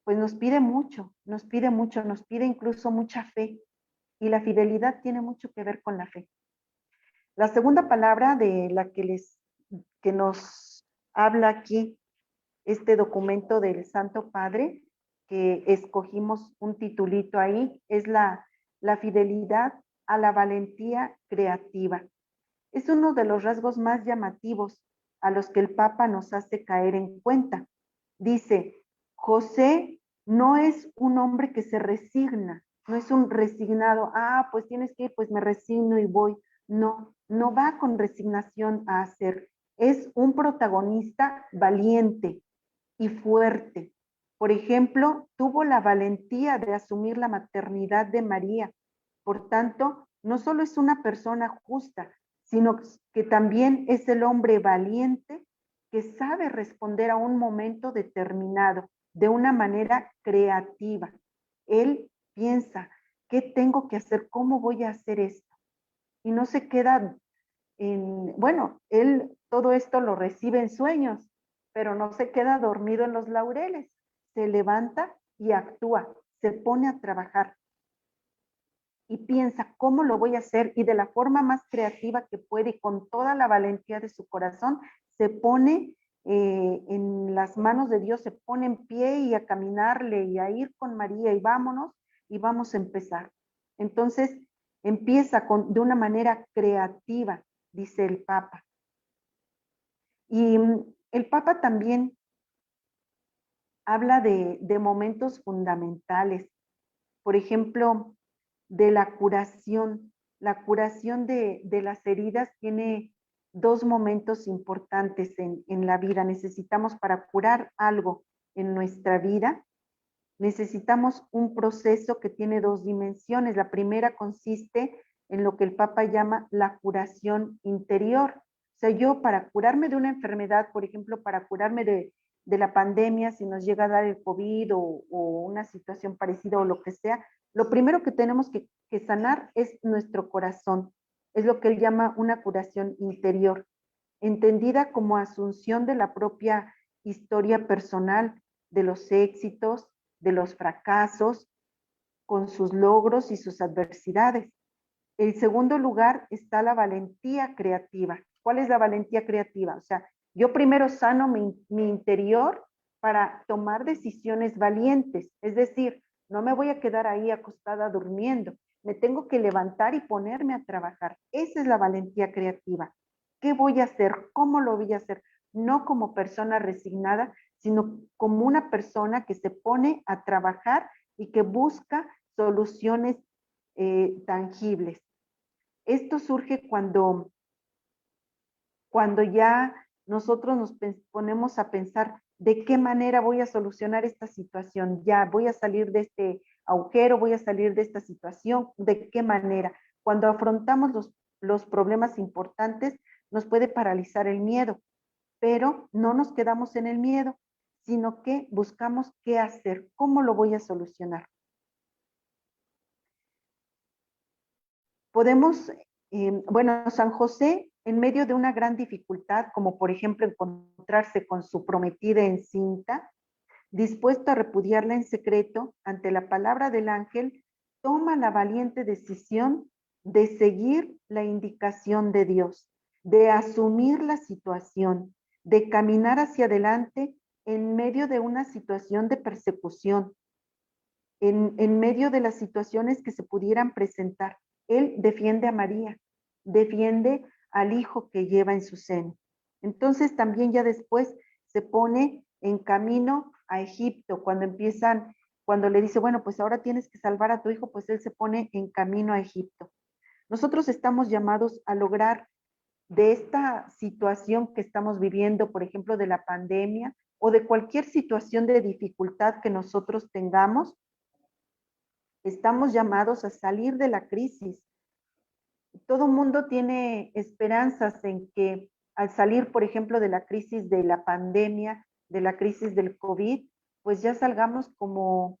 pues nos pide mucho, nos pide incluso mucha fe. Y la fidelidad tiene mucho que ver con la fe. La segunda palabra de la que nos habla aquí este documento del Santo Padre, que escogimos un titulito ahí, es la fidelidad a la valentía creativa. Es uno de los rasgos más llamativos a los que el Papa nos hace caer en cuenta. Dice, José no es un hombre que se resigna, no es un resignado, pues tienes que ir, pues me resigno y voy. No, no va con resignación a hacer. Es un protagonista valiente y fuerte. Por ejemplo, tuvo la valentía de asumir la maternidad de María. Por tanto, no solo es una persona justa, sino que también es el hombre valiente que sabe responder a un momento determinado de una manera creativa. Él piensa, ¿qué tengo que hacer? ¿Cómo voy a hacer esto? Y no se queda él todo esto lo recibe en sueños, pero no se queda dormido en los laureles. Se levanta y actúa, se pone a trabajar y piensa cómo lo voy a hacer, y de la forma más creativa que puede y con toda la valentía de su corazón se pone en las manos de Dios, se pone en pie y a caminarle y a ir con María y vámonos y vamos a empezar. Entonces empieza de una manera creativa, dice el Papa. Y el Papa también habla de momentos fundamentales, por ejemplo, de la curación. La curación de las heridas tiene dos momentos importantes en la vida. Necesitamos, para curar algo en nuestra vida, necesitamos un proceso que tiene dos dimensiones. La primera consiste en lo que el Papa llama la curación interior. O sea, yo para curarme de una enfermedad, por ejemplo, para curarme de la pandemia, si nos llega a dar el COVID o una situación parecida o lo que sea, lo primero que tenemos que sanar es nuestro corazón. Es lo que él llama una curación interior, entendida como asunción de la propia historia personal, de los éxitos, de los fracasos, con sus logros y sus adversidades. En segundo lugar está la valentía creativa. ¿Cuál es la valentía creativa? O sea, yo primero sano mi interior para tomar decisiones valientes. Es decir, no me voy a quedar ahí acostada durmiendo. Me tengo que levantar y ponerme a trabajar. Esa es la valentía creativa. ¿Qué voy a hacer? ¿Cómo lo voy a hacer? no como persona resignada, sino como una persona que se pone a trabajar y que busca soluciones tangibles. Esto surge cuando ya nosotros nos ponemos a pensar de qué manera voy a solucionar esta situación, ya voy a salir de este agujero, voy a salir de esta situación, de qué manera. Cuando afrontamos los problemas importantes, nos puede paralizar el miedo, pero no nos quedamos en el miedo, sino que buscamos qué hacer, cómo lo voy a solucionar. Podemos, bueno, San José, en medio de una gran dificultad, como por ejemplo encontrarse con su prometida encinta, dispuesto a repudiarla en secreto, ante la palabra del ángel, toma la valiente decisión de seguir la indicación de Dios, de asumir la situación, de caminar hacia adelante en medio de una situación de persecución, en medio de las situaciones que se pudieran presentar. Él defiende a María, defiende al hijo que lleva en su seno. Entonces también ya después se pone en camino a Egipto, cuando le dice, bueno, pues ahora tienes que salvar a tu hijo, pues él se pone en camino a Egipto. Nosotros estamos llamados a lograr de esta situación que estamos viviendo, por ejemplo, de la pandemia o de cualquier situación de dificultad que nosotros tengamos, estamos llamados a salir de la crisis. Todo mundo tiene esperanzas en que al salir, por ejemplo, de la crisis de la pandemia, de la crisis del COVID, pues ya salgamos como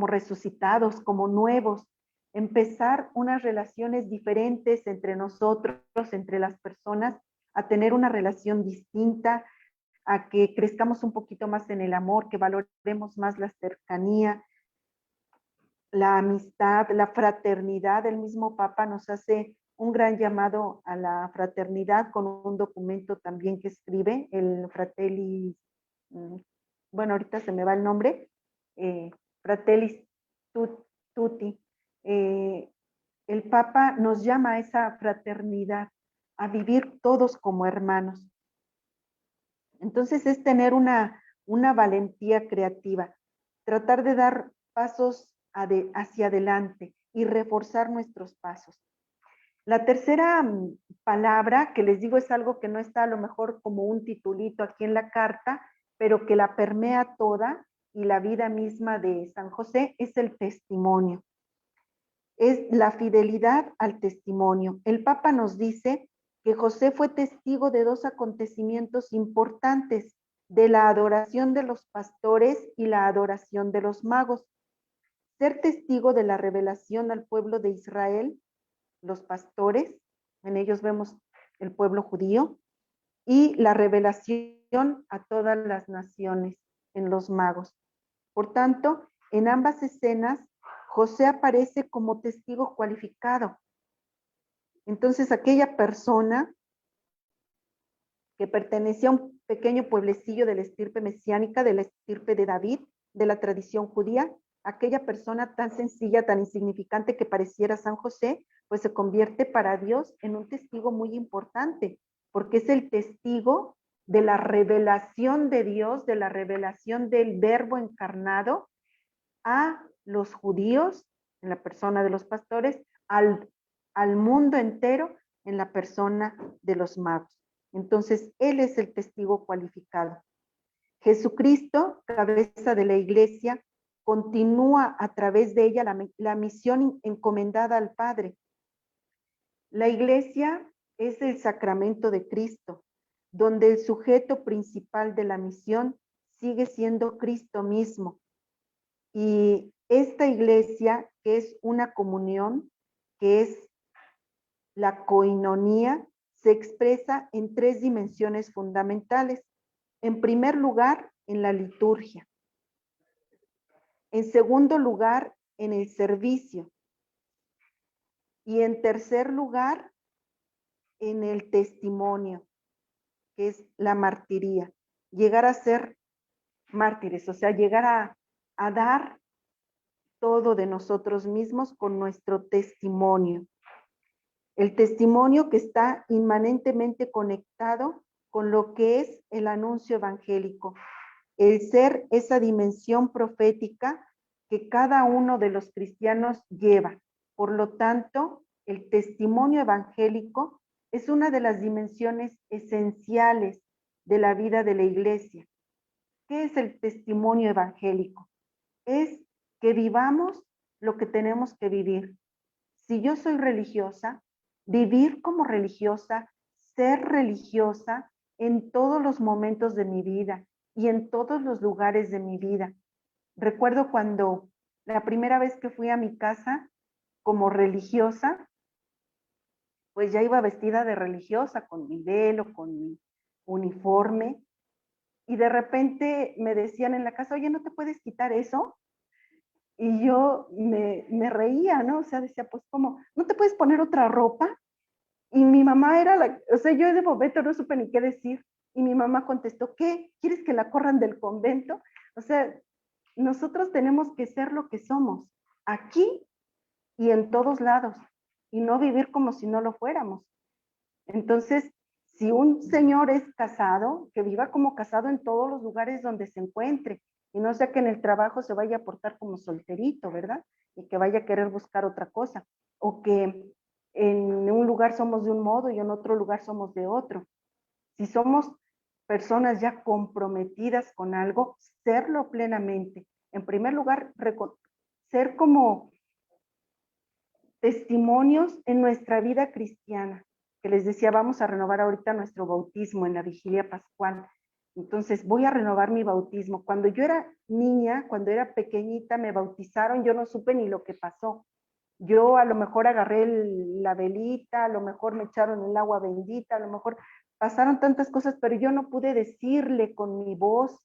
resucitados, como nuevos, empezar unas relaciones diferentes entre nosotros, entre las personas, a tener una relación distinta, a que crezcamos un poquito más en el amor, que valoremos más la cercanía, la amistad, la fraternidad. El mismo Papa nos hace un gran llamado a la fraternidad con un documento también que escribe, el Fratelli, bueno, ahorita se me va el nombre, Fratelli Tutti. El Papa nos llama a esa fraternidad, a vivir todos como hermanos. Entonces es tener una valentía creativa, tratar de dar pasos hacia adelante y reforzar nuestros pasos. La tercera palabra que les digo es algo que no está a lo mejor como un titulito aquí en la carta, pero que la permea toda y la vida misma de San José, es el testimonio. Es la fidelidad al testimonio. El Papa nos dice que José fue testigo de dos acontecimientos importantes, de la adoración de los pastores y la adoración de los magos. Ser testigo de la revelación al pueblo de Israel, los pastores, en ellos vemos el pueblo judío, y la revelación a todas las naciones, en los magos. Por tanto, en ambas escenas, José aparece como testigo cualificado. Entonces, aquella persona que pertenecía a un pequeño pueblecillo de la estirpe mesiánica, de la estirpe de David, de la tradición judía, aquella persona tan sencilla, tan insignificante que pareciera San José, pues se convierte para Dios en un testigo muy importante, porque es el testigo de la revelación de Dios, de la revelación del Verbo encarnado a los judíos, en la persona de los pastores, al mundo entero, en la persona de los magos. Entonces, Él es el testigo cualificado. Jesucristo, cabeza de la iglesia, continúa a través de ella la misión encomendada al Padre. La iglesia es el sacramento de Cristo, donde el sujeto principal de la misión sigue siendo Cristo mismo. Y esta iglesia, que es una comunión, que es la coinonía, se expresa en tres dimensiones fundamentales. En primer lugar, en la liturgia. En segundo lugar, en el servicio. Y en tercer lugar, en el testimonio, que es la martiría. Llegar a ser mártires, o sea, llegar a dar todo de nosotros mismos con nuestro testimonio. El testimonio que está inmanentemente conectado con lo que es el anuncio evangélico, el ser esa dimensión profética que cada uno de los cristianos lleva. Por lo tanto, el testimonio evangélico es una de las dimensiones esenciales de la vida de la iglesia. ¿Qué es el testimonio evangélico? Es que vivamos lo que tenemos que vivir. Si yo soy religiosa, vivir como religiosa, ser religiosa en todos los momentos de mi vida y en todos los lugares de mi vida. Recuerdo cuando la primera vez que fui a mi casa como religiosa, pues ya iba vestida de religiosa, con mi velo, con mi uniforme, y de repente me decían en la casa, oye, ¿no te puedes quitar eso? Y yo me reía, ¿no? O sea, decía, pues, ¿cómo? ¿No te puedes poner otra ropa? Y mi mamá era o sea, yo de momento no supe ni qué decir. Y mi mamá contestó, ¿qué? ¿Quieres que la corran del convento? O sea, nosotros tenemos que ser lo que somos, aquí y en todos lados, y no vivir como si no lo fuéramos. Entonces, si un señor es casado, que viva como casado en todos los lugares donde se encuentre, y no sea que en el trabajo se vaya a portar como solterito, ¿verdad? Y que vaya a querer buscar otra cosa, o que en un lugar somos de un modo y en otro lugar somos de otro. Si somos personas ya comprometidas con algo, serlo plenamente. En primer lugar, ser como testimonios en nuestra vida cristiana, que les decía, vamos a renovar ahorita nuestro bautismo en la vigilia pascual. Entonces voy a renovar mi bautismo. Cuando yo era niña, cuando era pequeñita, me bautizaron, yo no supe ni lo que pasó. Yo a lo mejor agarré la velita, a lo mejor me echaron el agua bendita, a lo mejor pasaron tantas cosas, pero yo no pude decirle con mi voz.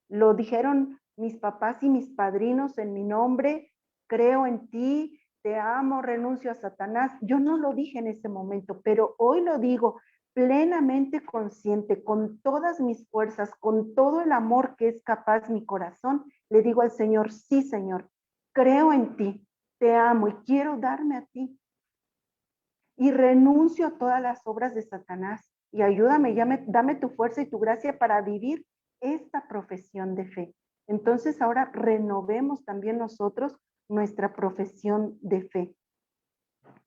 Lo dijeron mis papás y mis padrinos en mi nombre, creo en ti, te amo, renuncio a Satanás. Yo no lo dije en ese momento, pero hoy lo digo plenamente consciente, con todas mis fuerzas, con todo el amor que es capaz mi corazón. Le digo al Señor, sí, Señor, creo en ti, te amo y quiero darme a ti. Y renuncio a todas las obras de Satanás. Y ayúdame, dame tu fuerza y tu gracia para vivir esta profesión de fe. Entonces ahora renovemos también nosotros nuestra profesión de fe.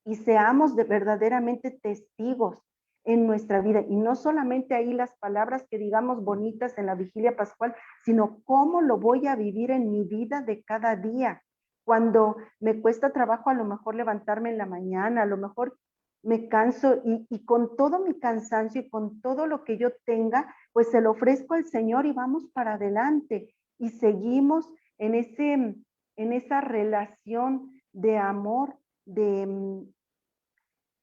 Y seamos verdaderamente testigos en nuestra vida. Y no solamente ahí las palabras que digamos bonitas en la vigilia pascual, sino cómo lo voy a vivir en mi vida de cada día. Cuando me cuesta trabajo a lo mejor levantarme en la mañana, a lo mejor me canso y con todo mi cansancio y con todo lo que yo tenga, pues se lo ofrezco al Señor y vamos para adelante y seguimos en esa relación de amor, en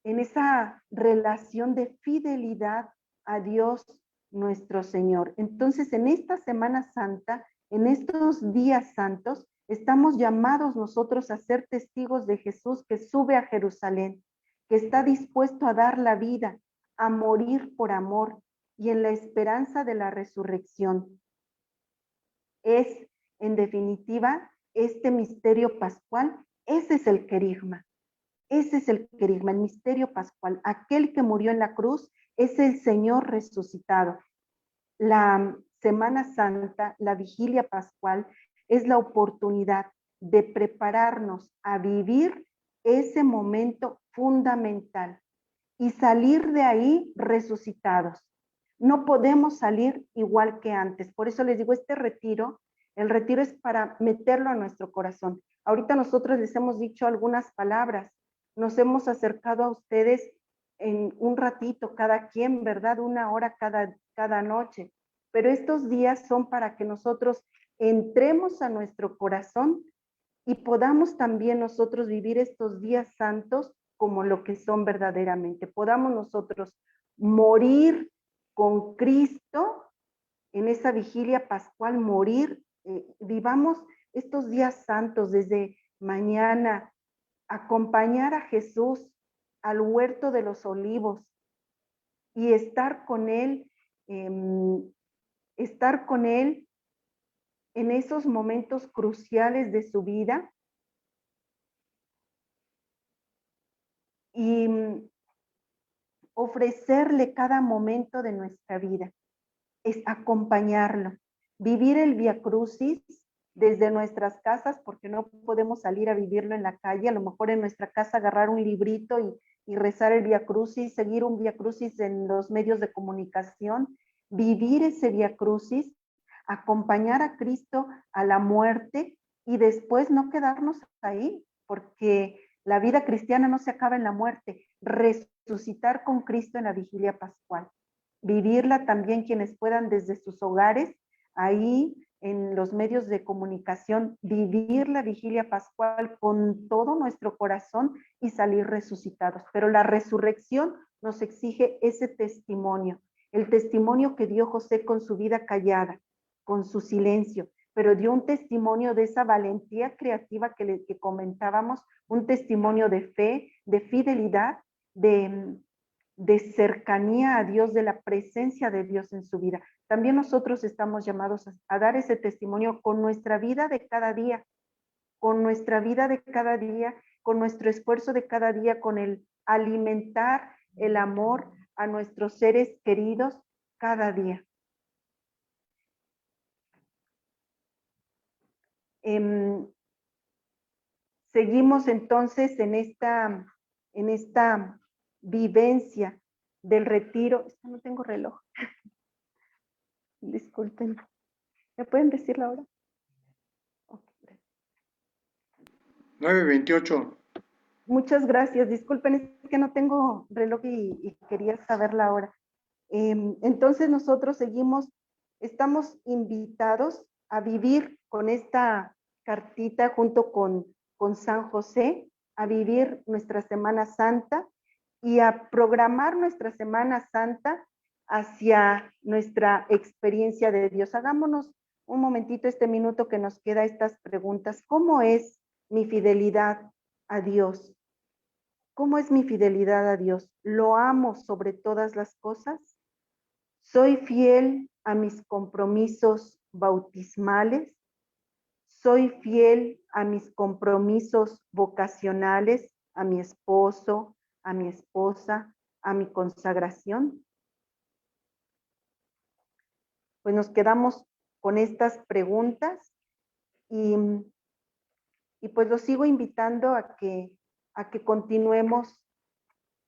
esa relación de fidelidad a Dios nuestro Señor. Entonces, en esta Semana Santa, en estos días santos, estamos llamados nosotros a ser testigos de Jesús que sube a Jerusalén, que está dispuesto a dar la vida, a morir por amor y en la esperanza de la resurrección. Es, en definitiva, este misterio pascual, ese es el querigma. Ese es el querigma, el misterio pascual. Aquel que murió en la cruz es el Señor resucitado. La Semana Santa, la vigilia pascual, es la oportunidad de prepararnos a vivir ese momento fundamental y salir de ahí resucitados. No podemos salir igual que antes. Por eso les digo, el retiro es para meterlo a nuestro corazón. Ahorita nosotros les hemos dicho algunas palabras, nos hemos acercado a ustedes en un ratito cada quien, ¿verdad? 1 hora cada noche. Pero estos días son para que nosotros entremos a nuestro corazón y podamos también nosotros vivir estos días santos como lo que son verdaderamente. Podamos nosotros morir con Cristo en esa vigilia pascual, morir, vivamos estos días santos desde mañana, acompañar a Jesús al huerto de los olivos y estar con Él, estar con Él en esos momentos cruciales de su vida. Y ofrecerle cada momento de nuestra vida, es acompañarlo, vivir el Vía Crucis desde nuestras casas, porque no podemos salir a vivirlo en la calle, a lo mejor en nuestra casa agarrar un librito y rezar el Vía Crucis, seguir un Vía Crucis en los medios de comunicación, vivir ese Vía Crucis, acompañar a Cristo a la muerte y después no quedarnos ahí, porque la vida cristiana no se acaba en la muerte, resucitar con Cristo en la vigilia pascual, vivirla también quienes puedan desde sus hogares, ahí en los medios de comunicación, vivir la vigilia pascual con todo nuestro corazón y salir resucitados. Pero la resurrección nos exige ese testimonio, el testimonio que dio José con su vida callada, con su silencio, pero dio un testimonio de esa valentía creativa que comentábamos, un testimonio de fe, de fidelidad, de cercanía a Dios, de la presencia de Dios en su vida. También nosotros estamos llamados a dar ese testimonio con nuestra vida de cada día, con nuestra vida de cada día, con nuestro esfuerzo de cada día, con el alimentar el amor a nuestros seres queridos cada día. Seguimos entonces en esta vivencia del retiro. No tengo reloj. Disculpen. ¿Me pueden decir la hora? Okay. 9:28. Muchas gracias. Disculpen, es que no tengo reloj y quería saber la hora. Entonces nosotros estamos invitados a vivir con esta cartita junto con San José, a vivir nuestra Semana Santa y a programar nuestra Semana Santa hacia nuestra experiencia de Dios. Hagámonos un momentito, este minuto que nos queda, estas preguntas. ¿Cómo es mi fidelidad a Dios? ¿Cómo es mi fidelidad a Dios? ¿Lo amo sobre todas las cosas? ¿Soy fiel a mis compromisos bautismales? ¿Soy fiel a mis compromisos vocacionales, a mi esposo, a mi esposa, a mi consagración? Pues nos quedamos con estas preguntas y pues los sigo invitando a que continuemos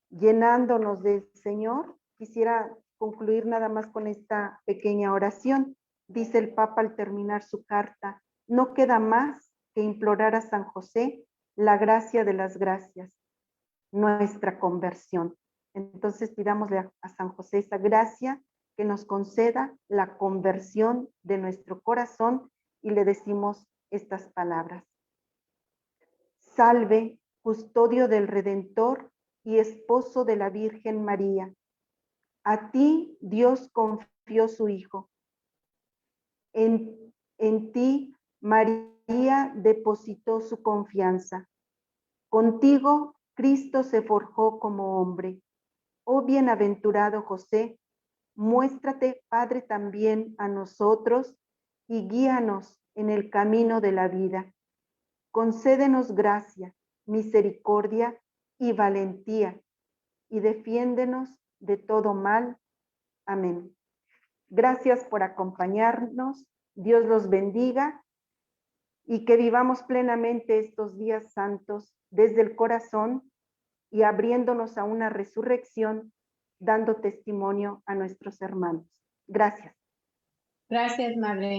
llenándonos del Señor. Quisiera concluir nada más con esta pequeña oración. Dice el Papa al terminar su carta: no queda más que implorar a San José la gracia de las gracias, nuestra conversión. Entonces pidámosle a San José esa gracia que nos conceda la conversión de nuestro corazón y le decimos estas palabras. Salve, custodio del Redentor y esposo de la Virgen María. A ti Dios confió su Hijo. En ti María depositó su confianza. Contigo Cristo se forjó como hombre. Oh bienaventurado José, muéstrate Padre también a nosotros y guíanos en el camino de la vida. Concédenos gracia, misericordia y valentía, y defiéndenos de todo mal. Amén. Gracias por acompañarnos. Dios los bendiga y que vivamos plenamente estos días santos desde el corazón y abriéndonos a una resurrección, dando testimonio a nuestros hermanos. Gracias. Gracias, Madre.